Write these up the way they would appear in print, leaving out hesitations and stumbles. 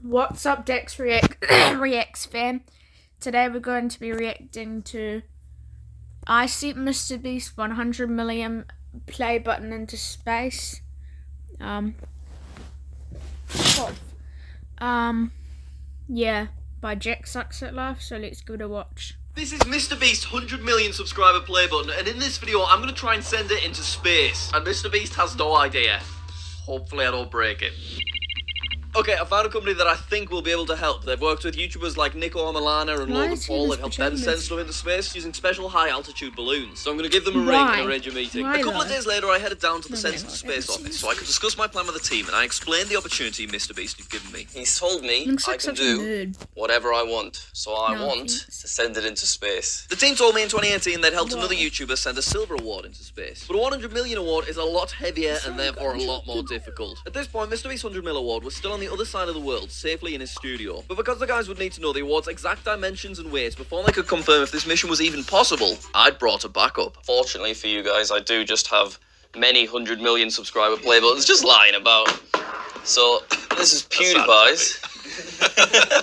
What's up, Dex Reacts fam? Today we're going to be reacting to I see Mrbeasts 100 million play button into space. Yeah, by Jack Sucks at Life, so let's give it a watch. This is Mrbeast's 100 million subscriber play button, and in this video I'm going to try and send it into space. And Mrbeast has no idea. Hopefully I don't break it. Okay, I found a company that I think will be able to help. They've worked with YouTubers like Nico Amalana and Logan Paul and helped them send stuff into space using special high-altitude balloons. So I'm going to give them a ring and arrange a meeting. A couple of days later, I headed down to the Send into Space office so I could discuss my plan with the team, and I explained the opportunity Mrbeast had given me. He's told me I can do whatever I want, so I want to send it into space. The team told me in 2018 they'd helped another YouTuber send a silver award into space. But a 100 million award is a lot heavier and therefore a lot more difficult. At this point, Mrbeast's 100 mil award was still on the other side of the world, safely in his studio. But because the guys would need to know the award's exact dimensions and weight before they could confirm if this mission was even possible, I'd brought a backup. Fortunately for you guys, I do just have many 100 million subscriber play buttons just lying about. So, this is PewDiePie's.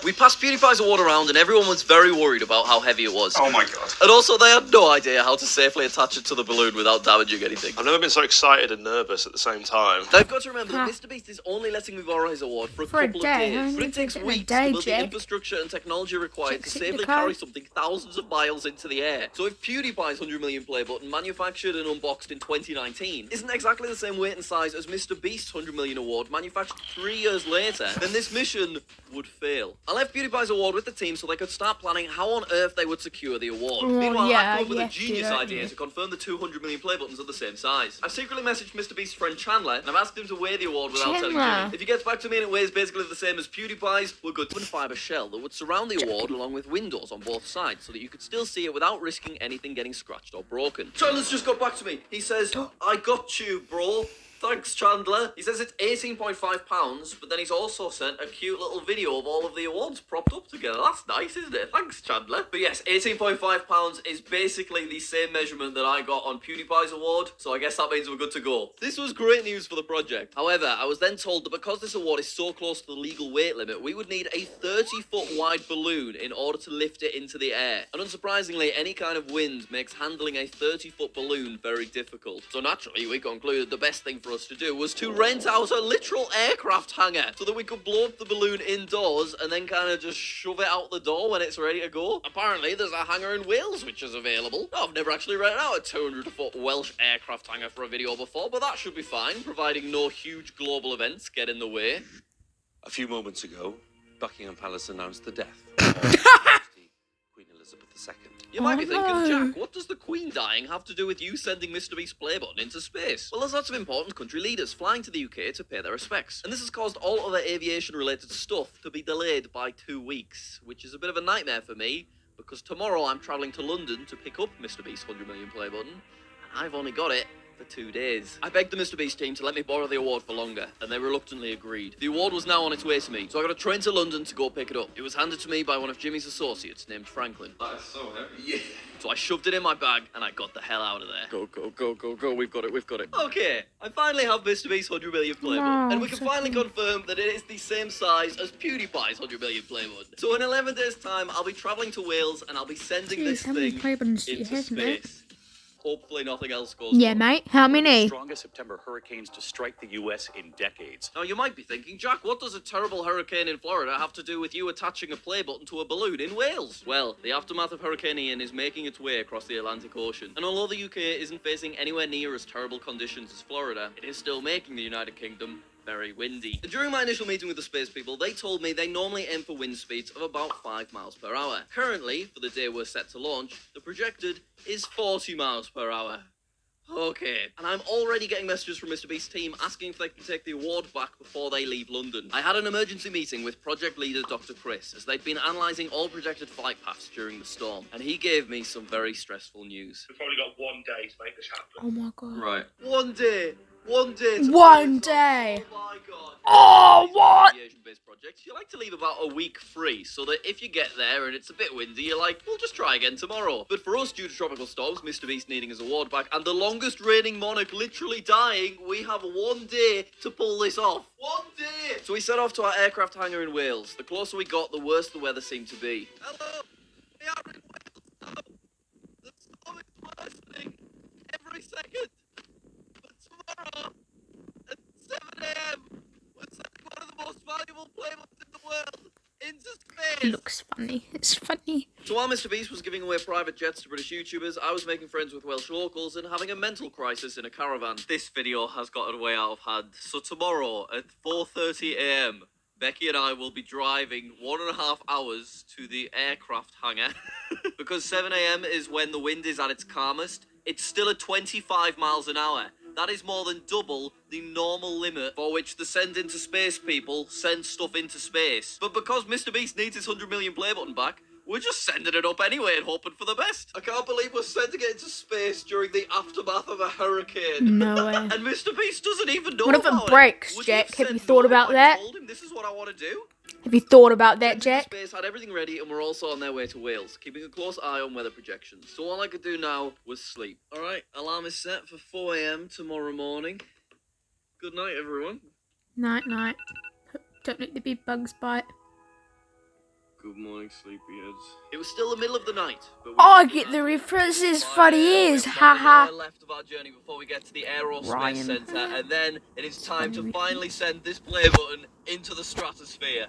We passed PewDiePie's award around and everyone was very worried about how heavy it was. Oh my god. And also they had no idea how to safely attach it to the balloon without damaging anything. I've never been so excited and nervous at the same time. Now you've got to remember that Mrbeast is only letting me borrow his award for a couple of days. But it takes weeks to build the infrastructure and technology required to safely carry something thousands of miles into the air. So if PewDiePie's 100 million play button, manufactured and unboxed in 2019, isn't exactly the same weight and size as Mrbeast's 100 million award, manufactured 3 years later, then this mission would fail. I left PewDiePie's award with the team so they could start planning how on earth they would secure the award. Meanwhile, I came up with a genius idea to confirm the 200 million play buttons are the same size. I've secretly messaged Mrbeast's friend Chandler, and I've asked him to weigh the award without telling Jimmy. If he gets back to me and it weighs basically the same as PewDiePie's, we're good. Carbon fiber shell that would surround the award along with windows on both sides so that you could still see it without risking anything getting scratched or broken. Chandler's just got back to me. He says, I got you, bro. Thanks, Chandler. He says it's 18.5 pounds, but then he's also sent a cute little video of all of the awards propped up together. That's nice, isn't it? Thanks, Chandler. But yes, 18.5 pounds is basically the same measurement that I got on PewDiePie's award, so I guess that means we're good to go. This was great news for the project. However, I was then told that because this award is so close to the legal weight limit, we would need a 30-foot wide balloon in order to lift it into the air. And unsurprisingly, any kind of wind makes handling a 30-foot balloon very difficult. So naturally, we concluded the best thing for us to do was to rent out a literal aircraft hangar so that we could blow up the balloon indoors and then kind of just shove it out the door when it's ready to go. Apparently there's a hangar in Wales which is available. I've never actually rented out a 200-foot Welsh aircraft hangar for a video before, but that should be fine, providing no huge global events get in the way. A few moments ago, Buckingham Palace announced the death of Queen Elizabeth II. You might be thinking, Jack, what does the Queen dying have to do with you sending Mrbeast's play button into space? Well, there's lots of important country leaders flying to the UK to pay their respects, and this has caused all other aviation-related stuff to be delayed by 2 weeks, which is a bit of a nightmare for me, because tomorrow I'm travelling to London to pick up Mrbeast's 100 million play button, and I've only got it for 2 days. I begged the Mrbeast team to let me borrow the award for longer, and they reluctantly agreed. The award was now on its way to me, so I got a train to London to go pick it up. It was handed to me by one of Jimmy's associates named Franklin. That is so heavy. Yeah. So I shoved it in my bag, and I got the hell out of there. Go, go, go, go, go, we've got it, we've got it. Okay, I finally have Mrbeast's 100 million play button, and we can finally confirm that it is the same size as PewDiePie's 100 million play button. So in 11 days' time, I'll be travelling to Wales, and I'll be sending this thing into space. Hopefully nothing else goes wrong. Mate, how many? Strongest September hurricanes to strike the U.S. in decades. Now you might be thinking, Jack, what does a terrible hurricane in Florida have to do with you attaching a play button to a balloon in Wales? Well, the aftermath of Hurricane Ian is making its way across the Atlantic Ocean. And although the UK isn't facing anywhere near as terrible conditions as Florida, it is still making the United Kingdom very windy. During my initial meeting with the space people, they told me they normally aim for wind speeds of about 5 miles per hour. Currently, for the day we're set to launch, the projected is 40 miles per hour. Okay, and I'm already getting messages from Mrbeast's team asking if they can take the award back before they leave London. I had an emergency meeting with project leader Dr. Chris, as they'd been analysing all projected flight paths during the storm, and he gave me some very stressful news. We've only got 1 day to make this happen. Oh my god. Right. 1 day. 1 day to One day. Oh my god. Oh, what? Aviation-based projects, you like to leave about a week free, so that if you get there and it's a bit windy, you're like, we'll just try again tomorrow. But for us, due to tropical storms, Mrbeast needing his award back, and the longest reigning monarch literally dying, we have 1 day to pull this off. 1 day! So we set off to our aircraft hangar in Wales. The closer we got, the worse the weather seemed to be. Hello! We are in Wales now! The storm is worsening every second! But tomorrow, at 7 a.m., we're sending one of the most valuable Playbuttons in the world into space! It looks funny. It's funny. So while Mrbeast was giving away private jets to British YouTubers, I was making friends with Welsh locals and having a mental crisis in a caravan. This video has gotten way out of hand. So tomorrow at 4:30 a.m, Becky and I will be driving 1.5 hours to the aircraft hangar. Because 7 a.m. is when the wind is at its calmest. It's still at 25 miles an hour. That is more than double the normal limit for which the send into space people send stuff into space. But because Mrbeast needs his 100 million play button back, we're just sending it up anyway and hoping for the best. I can't believe we're sending it into space during the aftermath of a hurricane. No way. And Mrbeast doesn't even know What if about it breaks, Would Jack? he Have you said thought no about if that? I told him this is what I want to do? Have you thought about that, Sent into Jack? Space had everything ready and we're also on their way to Wales, keeping a close eye on weather projections. So all I could do now was sleep. Alright, alarm is set for 4 a.m. tomorrow morning. Good night, everyone. Night, night. Don't let the big bugs bite. Good morning, sleepyheads. It was still the middle of the night, but Oh, I get the references. Funny is, haha. left of our journey before we get to the Aerospace Ryan. Centre, and then it is time to Funny. finally send this play button into the stratosphere.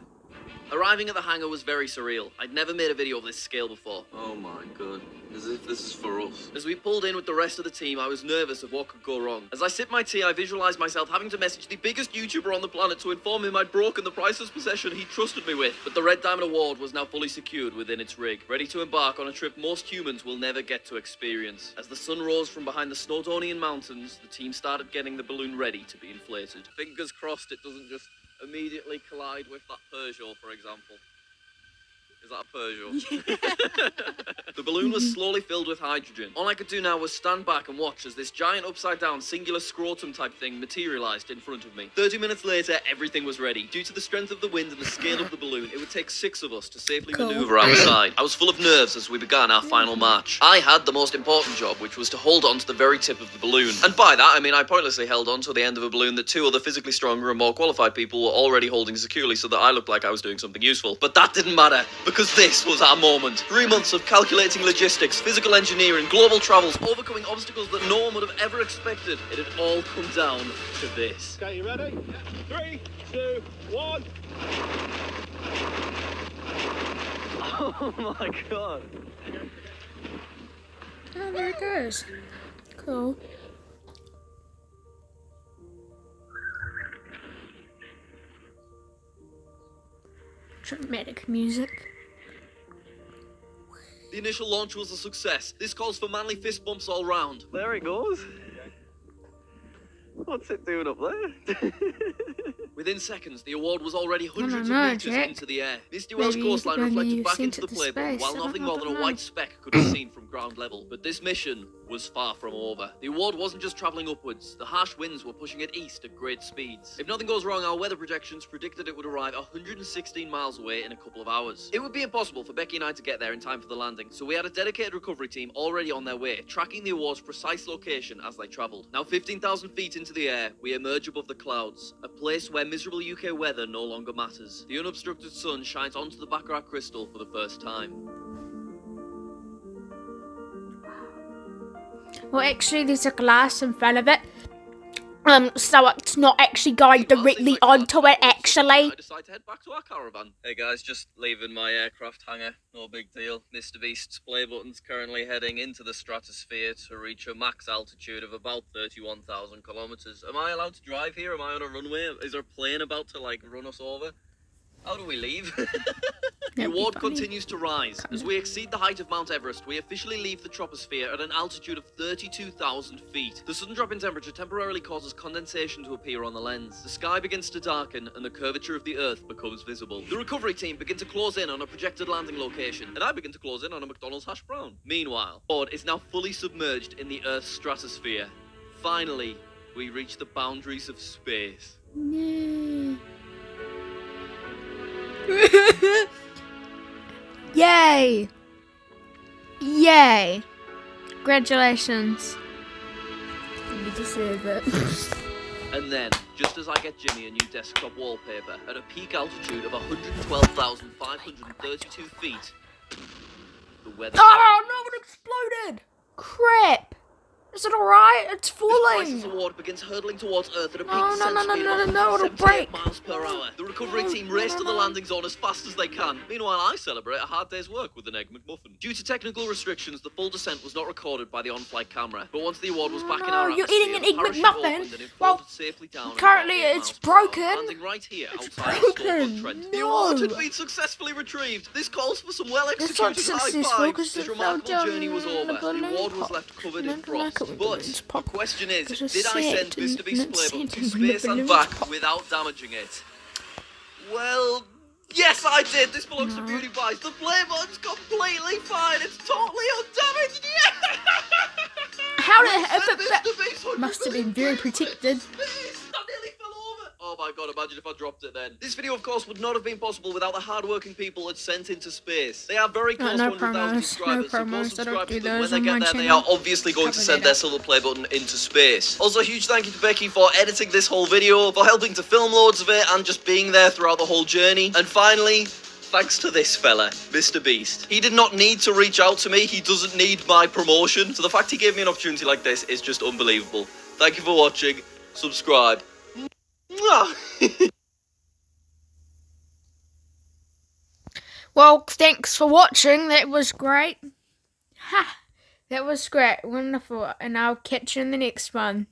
Arriving at the hangar was very surreal. I'd never made a video of this scale before. Oh my god. As if this is for us. As we pulled in with the rest of the team, I was nervous of what could go wrong. As I sipped my tea, I visualised myself having to message the biggest YouTuber on the planet to inform him I'd broken the priceless possession he trusted me with. But the Red Diamond Award was now fully secured within its rig, ready to embark on a trip most humans will never get to experience. As the sun rose from behind the Snowdonian mountains, the team started getting the balloon ready to be inflated. Fingers crossed it doesn't just immediately collide with that Peugeot, for example. Is that a Peugeot? The balloon was slowly filled with hydrogen. All I could do now was stand back and watch as this giant upside-down singular scrotum type thing materialized in front of me. 30 minutes later, everything was ready. Due to the strength of the wind and the scale of the balloon, it would take 6 of us to safely maneuver outside. I was full of nerves as we began our final march. I had the most important job, which was to hold on to the very tip of the balloon. And by that, I mean I pointlessly held on to the end of a balloon that 2 other physically stronger and more qualified people were already holding securely so that I looked like I was doing something useful. But that didn't matter, because this was our moment. 3 months of calculating logistics, physical engineering, global travels, overcoming obstacles that no one would have ever expected. It had all come down to this. Okay, you ready? 3, 2, 1. Oh my god. Oh, there it goes. Cool. Dramatic music. The initial launch was a success. This calls for manly fist bumps all round. There it goes. What's it doing up there? Within seconds, the award was already hundreds of meters Jack. into the air. Misty Welsh Maybe coastline when reflected you back sent into the it to play button, space, while I nothing don't more than a know. white speck could be seen from ground level. But this mission was far from over. The award wasn't just travelling upwards. The harsh winds were pushing it east at great speeds. If nothing goes wrong, our weather projections predicted it would arrive 116 miles away in a couple of hours. It would be impossible for Becky and I to get there in time for the landing, so we had a dedicated recovery team already on their way, tracking the award's precise location as they travelled. Now 15,000 feet into the air, we emerge above the clouds, a place where miserable UK weather no longer matters. The unobstructed sun shines onto the Baccarat crystal for the first time. Well, actually, there's a glass in front of it. So it's not actually going directly onto it, actually. I decide to head back to our caravan. Hey guys, just leaving my aircraft hangar. No big deal. Mrbeast's play button's currently heading into the stratosphere to reach a max altitude of about 31,000 kilometers. Am I allowed to drive here? Am I on a runway? Is there a plane about to, like, run us over? How do we leave? The That'd be award funny. continues to rise. As we exceed the height of Mount Everest, we officially leave the troposphere at an altitude of 32,000 feet. The sudden drop in temperature temporarily causes condensation to appear on the lens. The sky begins to darken and the curvature of the Earth becomes visible. The recovery team begin to close in on a projected landing location, and I begin to close in on a McDonald's hash brown. Meanwhile, the board is now fully submerged in the Earth's stratosphere. Finally, we reach the boundaries of space. No. Yay! Yay! Congratulations. You deserve it. And then, just as I get Jimmy a new desktop wallpaper at a peak altitude of 112,532 feet, the weather... Oh no, it exploded! Crap! Is it alright? It's This falling! crisis award begins hurtling towards Earth at a peak No, descent no, speed no, of no, it'll 178 break. miles per hour. The recovery No, team race no, to the no. landing zone as fast as they can. Meanwhile, I celebrate a hard day's work with an Egg McMuffin. Due to technical restrictions, the full descent was not recorded by the on-flight camera. But once the award was back in our You're atmosphere, eating an Egg the parachute McMuffin? opened and it Well, floated safely down at currently about 8 it's miles per hour, broken. landing right here It's outside the broken. Storefront Trent. The No. award had been successfully retrieved. This calls for some It's not well-executed successful high because fives. This it fell remarkable down journey was in over. the The balloon award was pop. left covered I in don't like frost. it when But balloons the pop. question is, There's a did I send set and Mr. Beast's it's Playbook to set when the space and balloons back pop. without damaging it? Well, yes, I did. This belongs to Beauty Pies. The Playbutton's completely fine. It's totally undamaged. Yeah! How did Send it Mr. Beast 100 must have been million very protected. Space. I nearly fell over. Oh my god, imagine if I dropped it then. This video, of course, would not have been possible without the hard-working people it sent into space. They are very close no to 100,000 promos, subscribers, no so go promos, I subscribe don't to do them. When those they on get my there, they channel. are obviously going to Cover send that their up. silver play button into space. Also, a huge thank you to Becky for editing this whole video, for helping to film loads of it, and just being there throughout the whole journey. And finally, thanks to this fella, Mr. Beast. He did not need to reach out to me. He doesn't need my promotion. So the fact he gave me an opportunity like this is just unbelievable. Thank you for watching. Subscribe. Mwah. Well, thanks for watching. That was great. Ha! That was great. Wonderful. And I'll catch you in the next one.